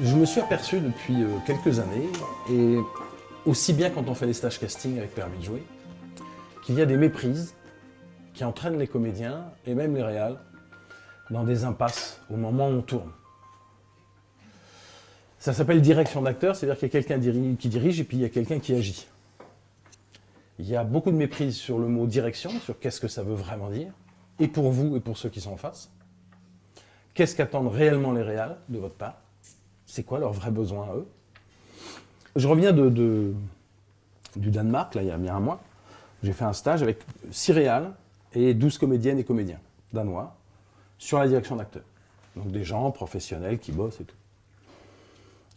Je me suis aperçu depuis quelques années, et aussi bien quand on fait des stages casting avec Permis de jouer, qu'il y a des méprises qui entraînent les comédiens, et même les réals, dans des impasses au moment où on tourne. Ça s'appelle direction d'acteur, c'est-à-dire qu'il y a quelqu'un qui dirige et puis il y a quelqu'un qui agit. Il y a beaucoup de méprise sur le mot direction, sur qu'est-ce que ça veut vraiment dire, et pour vous et pour ceux qui sont en face. Qu'est-ce qu'attendent réellement les réals de votre part? C'est quoi leurs vrais besoins à eux? Je reviens du Danemark, là, il y a bien un mois. J'ai fait un stage avec 6 réals et 12 comédiennes et comédiens danois sur la direction d'acteurs. Donc des gens professionnels qui bossent et tout.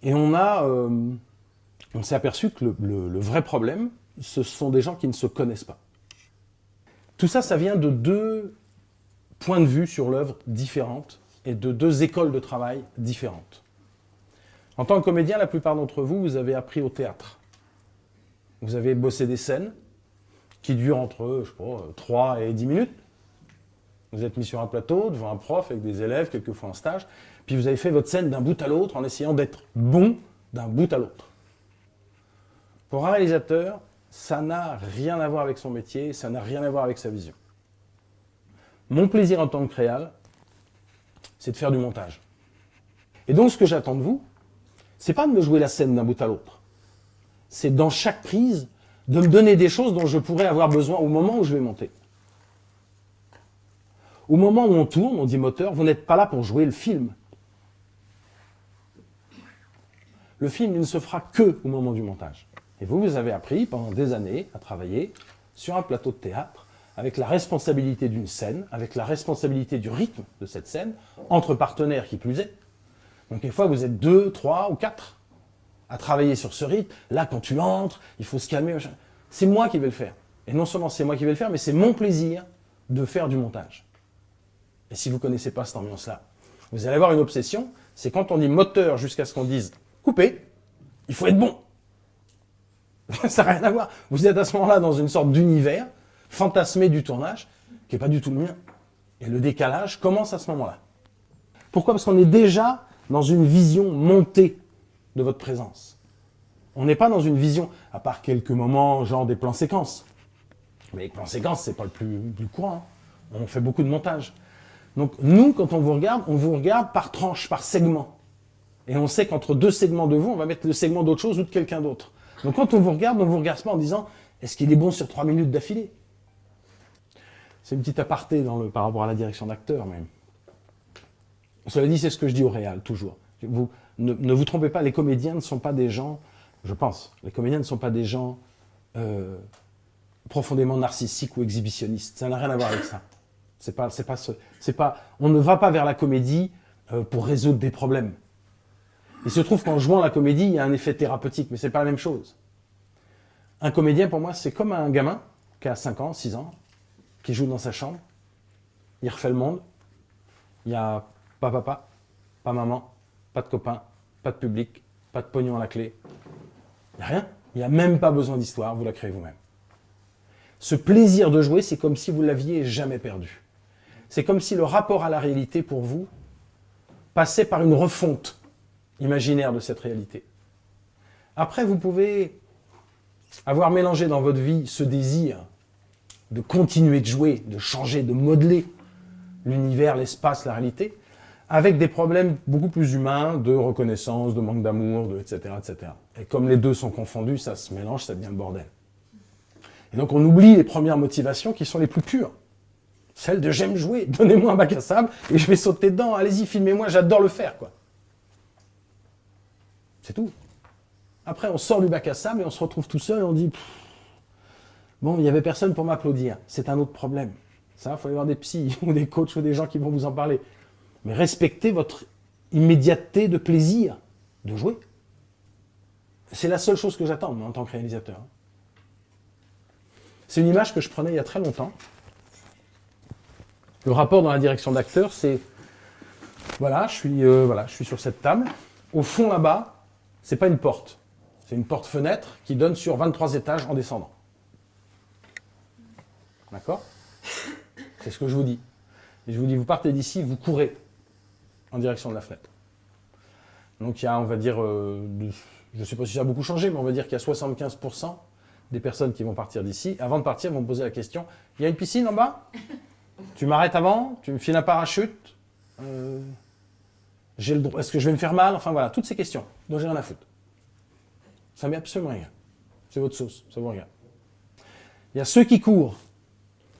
Et on s'est aperçu que le vrai problème, ce sont des gens qui ne se connaissent pas. Tout ça, ça vient de 2 points de vue sur l'œuvre différentes et de 2 écoles de travail différentes. En tant que comédien, la plupart d'entre vous, vous avez appris au théâtre. Vous avez bossé des scènes qui durent entre, je sais pas, 3 et 10 minutes. Vous êtes mis sur un plateau, devant un prof, avec des élèves, quelquefois en stage, puis vous avez fait votre scène d'un bout à l'autre en essayant d'être bon d'un bout à l'autre. Pour un réalisateur, ça n'a rien à voir avec son métier, ça n'a rien à voir avec sa vision. Mon plaisir en tant que réal, c'est de faire du montage. Et donc ce que j'attends de vous, c'est pas de me jouer la scène d'un bout à l'autre. C'est dans chaque prise de me donner des choses dont je pourrais avoir besoin au moment où je vais monter. Au moment où on tourne, on dit moteur, vous n'êtes pas là pour jouer le film. Le film, il ne se fera que au moment du montage. Et vous, vous avez appris pendant des années à travailler sur un plateau de théâtre avec la responsabilité d'une scène, avec la responsabilité du rythme de cette scène, entre partenaires qui plus est. Donc des fois, vous êtes 2, 3 ou 4 à travailler sur ce rythme. Là, quand tu entres, il faut se calmer. C'est moi qui vais le faire. Et non seulement c'est moi qui vais le faire, mais c'est mon plaisir de faire du montage. Et si vous ne connaissez pas cette ambiance-là, vous allez avoir une obsession, c'est quand on dit moteur jusqu'à ce qu'on dise couper, il faut être bon. Ça n'a rien à voir. Vous êtes à ce moment-là dans une sorte d'univers fantasmé du tournage, qui n'est pas du tout le mien. Et le décalage commence à ce moment-là. Pourquoi? Parce qu'on est déjà dans une vision montée de votre présence. On n'est pas dans une vision, à part quelques moments, genre des plans séquences. Mais les plans séquences, c'est pas le plus courant. Hein. On fait beaucoup de montage. Donc nous, quand on vous regarde par tranche, par segment. Et on sait qu'entre 2 segments de vous, on va mettre le segment d'autre chose ou de quelqu'un d'autre. Donc quand on vous regarde pas en disant « est-ce qu'il est bon sur 3 minutes d'affilée ?» C'est une petite aparté par rapport à la direction d'acteur, mais... Cela dit, c'est ce que je dis au réal, toujours. Ne vous trompez pas, les comédiens ne sont pas des gens, je pense, les comédiens ne sont pas des gens profondément narcissiques ou exhibitionnistes. Ça n'a rien à voir avec ça. On ne va pas vers la comédie pour résoudre des problèmes. Il se trouve qu'en jouant la comédie, il y a un effet thérapeutique, mais c'est pas la même chose. Un comédien, pour moi, c'est comme un gamin qui a 5 ans, 6 ans, qui joue dans sa chambre, il refait le monde, il y a pas papa, pas maman, pas de copains, pas de public, pas de pognon à la clé. Il n'y a rien, il n'y a même pas besoin d'histoire, vous la créez vous-même. Ce plaisir de jouer, c'est comme si vous l'aviez jamais perdu. C'est comme si le rapport à la réalité, pour vous, passait par une refonte imaginaire de cette réalité. Après, vous pouvez avoir mélangé dans votre vie ce désir de continuer de jouer, de changer, de modeler l'univers, l'espace, la réalité, avec des problèmes beaucoup plus humains de reconnaissance, de manque d'amour, etc., etc. Et comme les 2 sont confondus, ça se mélange, ça devient le bordel. Et donc on oublie les premières motivations qui sont les plus pures. Celle de « j'aime jouer, donnez-moi un bac à sable et je vais sauter dedans, allez-y, filmez-moi, j'adore le faire ». Quoi. C'est tout. Après, on sort du bac à sable et on se retrouve tout seul et on dit « bon, il n'y avait personne pour m'applaudir ». C'est un autre problème. Ça, il faut y avoir des psys ou des coachs ou des gens qui vont vous en parler. Mais respectez votre immédiateté de plaisir de jouer. C'est la seule chose que j'attends, moi, en tant que réalisateur. C'est une image que je prenais il y a très longtemps. Le rapport dans la direction d'acteur, c'est... Voilà, je suis sur cette table. Au fond, là-bas, c'est pas une porte. C'est une porte-fenêtre qui donne sur 23 étages en descendant. D'accord? C'est ce que je vous dis. Et je vous dis, vous partez d'ici, vous courez en direction de la fenêtre. Donc il y a, on va dire, je ne sais pas si ça a beaucoup changé, mais on va dire qu'il y a 75% des personnes qui vont partir d'ici. Avant de partir, vont me poser la question, il y a une piscine en bas? Tu m'arrêtes avant? Tu me files un parachute? Est-ce que je vais me faire mal? Enfin voilà, toutes ces questions dont j'ai rien à foutre. Ça ne met absolument rien. C'est votre sauce, ça vous regarde. Il y a ceux qui courent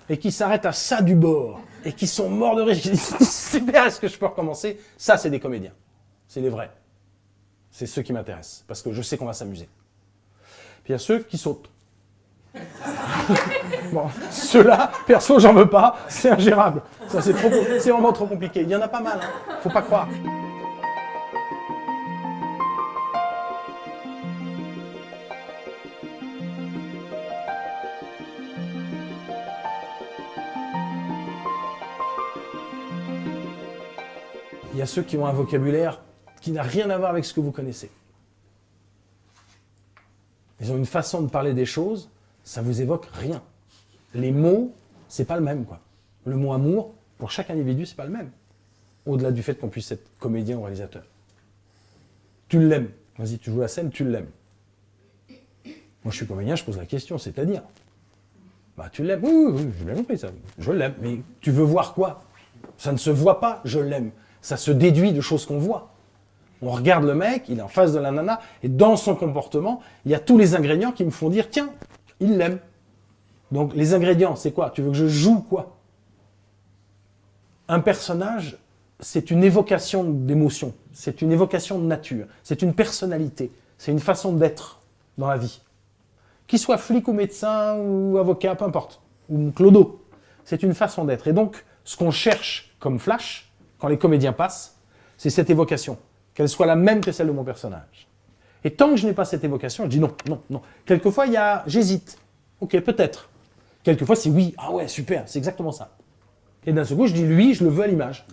et qui s'arrêtent à ça du bord et qui sont morts de rire, qui disent super, est-ce que je peux recommencer? Ça, c'est des comédiens. C'est les vrais. C'est ceux qui m'intéressent parce que je sais qu'on va s'amuser. Puis il y a ceux qui sautent. Bon, ceux-là, perso, j'en veux pas, c'est ingérable. Ça, c'est vraiment trop compliqué. Il y en a pas mal, hein. Faut pas croire. Il y a ceux qui ont un vocabulaire qui n'a rien à voir avec ce que vous connaissez. Ils ont une façon de parler des choses, ça vous évoque rien. Les mots, c'est pas le même, quoi. Le mot amour, pour chaque individu, c'est pas le même. Au-delà du fait qu'on puisse être comédien ou réalisateur. Tu l'aimes. Vas-y, tu joues la scène, tu l'aimes. Moi, je suis comédien, je pose la question, c'est-à-dire, bah, tu l'aimes. Oui, j'ai bien compris ça. Je l'aime. Mais tu veux voir quoi? Ça ne se voit pas, je l'aime. Ça se déduit de choses qu'on voit. On regarde le mec, il est en face de la nana, et dans son comportement, il y a tous les ingrédients qui me font dire, tiens, il l'aime. Donc les ingrédients, c'est quoi? Tu veux que je joue quoi? Un personnage, c'est une évocation d'émotion, c'est une évocation de nature, c'est une personnalité, c'est une façon d'être dans la vie. Qu'il soit flic ou médecin ou avocat, peu importe, ou clodo, c'est une façon d'être. Et donc, ce qu'on cherche comme flash, quand les comédiens passent, c'est cette évocation, qu'elle soit la même que celle de mon personnage. Et tant que je n'ai pas cette évocation, je dis non, non, non. Quelquefois, j'hésite. Ok, peut-être. Quelquefois, c'est oui. Ah ouais, super, c'est exactement ça. Et d'un seul coup, je dis lui, je le veux à l'image.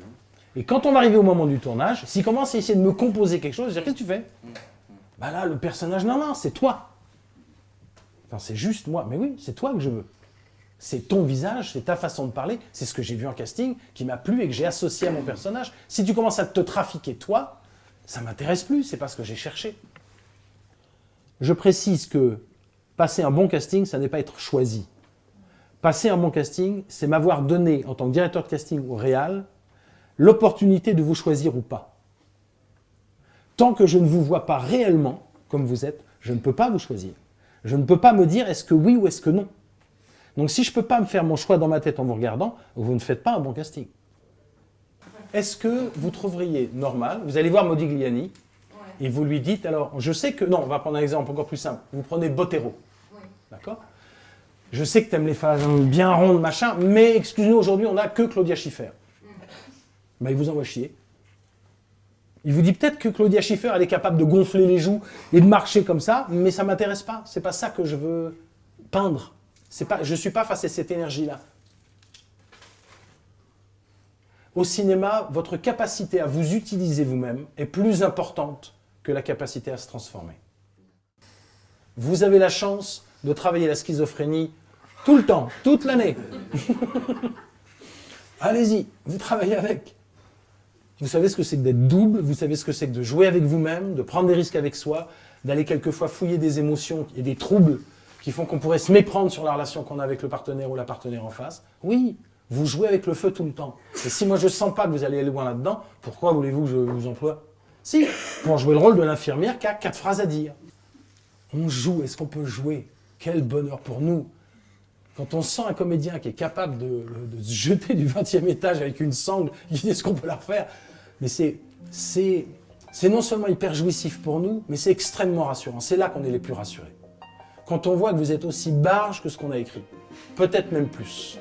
Et quand on va arriver au moment du tournage, s'il commence à essayer de me composer quelque chose, je dis qu'est-ce que tu fais? Bah là, le personnage, non, c'est toi. Enfin, c'est juste moi. Mais oui, c'est toi que je veux. C'est ton visage, c'est ta façon de parler, c'est ce que j'ai vu en casting qui m'a plu et que j'ai associé à mon personnage. Si tu commences à te trafiquer toi, ça m'intéresse plus, c'est pas ce que j'ai cherché. Je précise que passer un bon casting, ça n'est pas être choisi. Passer un bon casting, c'est m'avoir donné, en tant que directeur de casting ou réal, l'opportunité de vous choisir ou pas. Tant que je ne vous vois pas réellement comme vous êtes, je ne peux pas vous choisir. Je ne peux pas me dire est-ce que oui ou est-ce que non. Donc si je ne peux pas me faire mon choix dans ma tête en vous regardant, vous ne faites pas un bon casting. Est-ce que vous trouveriez normal, vous allez voir Modigliani, et vous lui dites, alors, je sais que, non, on va prendre un exemple encore plus simple, vous prenez Bottero, d'accord? Je sais que tu aimes les phases bien rondes, machin, mais excuse-nous, aujourd'hui, on n'a que Claudia Schiffer. Ben, il vous envoie chier. Il vous dit peut-être que Claudia Schiffer, elle est capable de gonfler les joues et de marcher comme ça, mais ça ne m'intéresse pas. C'est pas ça que je veux peindre. Je ne suis pas face à cette énergie-là. Au cinéma, votre capacité à vous utiliser vous-même est plus importante que la capacité à se transformer. Vous avez la chance de travailler la schizophrénie tout le temps, toute l'année. Allez-y, vous travaillez avec. Vous savez ce que c'est que d'être double, vous savez ce que c'est que de jouer avec vous-même, de prendre des risques avec soi, d'aller quelquefois fouiller des émotions et des troubles qui font qu'on pourrait se méprendre sur la relation qu'on a avec le partenaire ou la partenaire en face. Oui, vous jouez avec le feu tout le temps. Et si moi je ne sens pas que vous allez aller loin là-dedans, pourquoi voulez-vous que je vous emploie? Si, pour jouer le rôle de l'infirmière qui a 4 phrases à dire. On joue, est-ce qu'on peut jouer? Quel bonheur pour nous! Quand on sent un comédien qui est capable de se jeter du 20e étage avec une sangle, il dit est-ce qu'on peut la refaire? Mais c'est non seulement hyper jouissif pour nous, mais c'est extrêmement rassurant. C'est là qu'on est les plus rassurés. Quand on voit que vous êtes aussi barge que ce qu'on a écrit. Peut-être même plus.